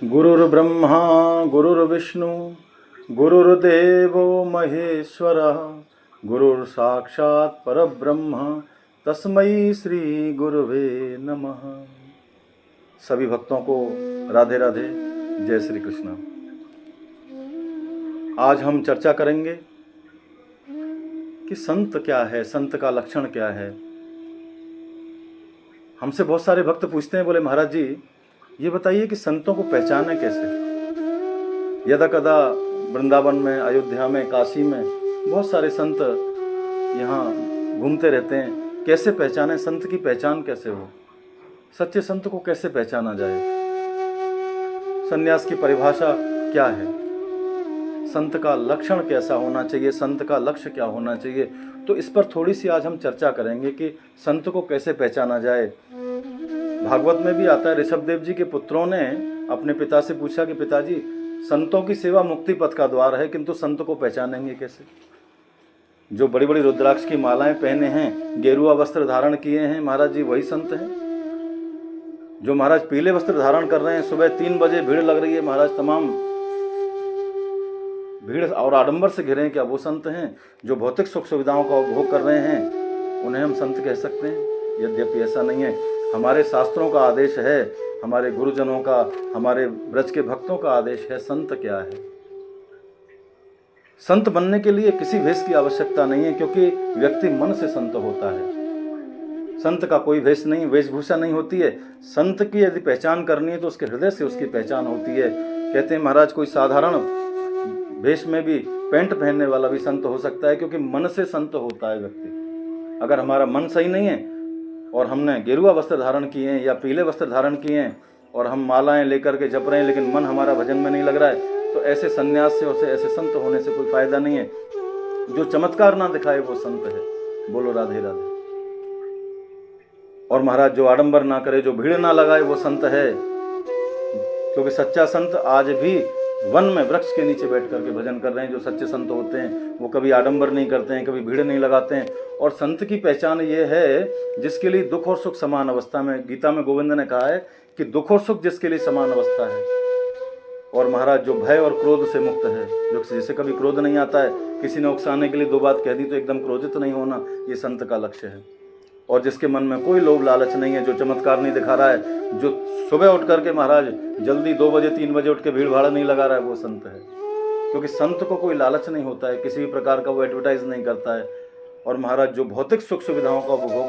गुरुर्ब्रह्मा गुरुर्विष्णु गुरुर्देवो महेश्वरः गुरुर्साक्षात् परब्रह्म तस्मै श्री गुरुवे नमः। सभी भक्तों को राधे राधे, जय श्री कृष्ण। आज हम चर्चा करेंगे कि संत क्या है, संत का लक्षण क्या है। हमसे बहुत सारे भक्त पूछते हैं, बोले महाराज जी ये बताइए कि संतों को पहचाने कैसे। यदा कदा वृंदावन में, अयोध्या में, काशी में बहुत सारे संत यहाँ घूमते रहते हैं। कैसे पहचाने, संत की पहचान कैसे हो, सच्चे संत को कैसे पहचाना जाए, सन्यास की परिभाषा क्या है, संत का लक्षण कैसा होना चाहिए, संत का लक्ष्य क्या होना चाहिए। तो इस पर थोड़ी सी आज हम चर्चा करेंगे कि संत को कैसे पहचाना जाए। भागवत में भी आता है, ऋषभदेव जी के पुत्रों ने अपने पिता से पूछा कि पिताजी संतों की सेवा मुक्ति पथ का द्वार है, किंतु संत को पहचानेंगे कैसे। जो बड़ी बड़ी रुद्राक्ष की मालाएं पहने हैं, गेरुआ वस्त्र धारण किए हैं, महाराज जी वही संत हैं। जो महाराज पीले वस्त्र धारण कर रहे हैं, सुबह 3 बजे भीड़ लग रही है, महाराज तमाम भीड़ और आडंबर से घिरे हैं, क्या वो संत हैं। जो भौतिक सुख सुविधाओं का उपभोग कर रहे हैं, उन्हें हम संत कह सकते हैं। यद्यपि ऐसा नहीं है। हमारे शास्त्रों का आदेश है, हमारे गुरुजनों का, हमारे ब्रज के भक्तों का आदेश है, संत क्या है। संत बनने के लिए किसी भेष की आवश्यकता नहीं है, क्योंकि व्यक्ति मन से संत होता है। संत का कोई भेष नहीं, वेशभूषा नहीं होती है। संत की यदि पहचान करनी है तो उसके हृदय से उसकी पहचान होती है। कहते हैं महाराज कोई साधारण भेष में भी पैंट पहनने वाला भी संत हो सकता है, क्योंकि मन से संत होता है व्यक्ति। अगर हमारा मन सही नहीं है और हमने गेरुआ वस्त्र धारण किए हैं या पीले वस्त्र धारण किए हैं और हम मालाएं लेकर के जप रहे हैं, लेकिन मन हमारा भजन में नहीं लग रहा है, तो ऐसे सन्यास से और ऐसे संत होने से कोई फायदा नहीं है। जो चमत्कार ना दिखाए वो संत है। बोलो राधे राधे। और महाराज जो आडंबर ना करे, जो भीड़ ना लगाए, वो संत है। क्योंकि सच्चा संत आज भी वन में वृक्ष के नीचे बैठ करके भजन कर रहे हैं। जो सच्चे संत होते हैं वो कभी आडंबर नहीं करते हैं, कभी भीड़ नहीं लगाते हैं। और संत की पहचान ये है जिसके लिए दुख और सुख समान अवस्था में। गीता में गोविंद ने कहा है कि दुख और सुख जिसके लिए समान अवस्था है। और महाराज जो भय और क्रोध से मुक्त है, जो जिसे कभी क्रोध नहीं आता है, किसी ने उकसाने के लिए 2 बात कह दी तो एकदम क्रोधित नहीं होना, ये संत का लक्ष्य है। और जिसके मन में कोई लोभ लालच नहीं है, जो चमत्कार नहीं दिखा रहा है, जो सुबह उठ करके महाराज जल्दी 2 बजे 3 बजे उठ के भीड़ भाड़ नहीं लगा रहा है, वो संत है। क्योंकि संत को कोई लालच नहीं होता है, किसी भी प्रकार का वो एडवर्टाइज नहीं करता है। और महाराज जो भौतिक सुख सुविधाओं का उपभोग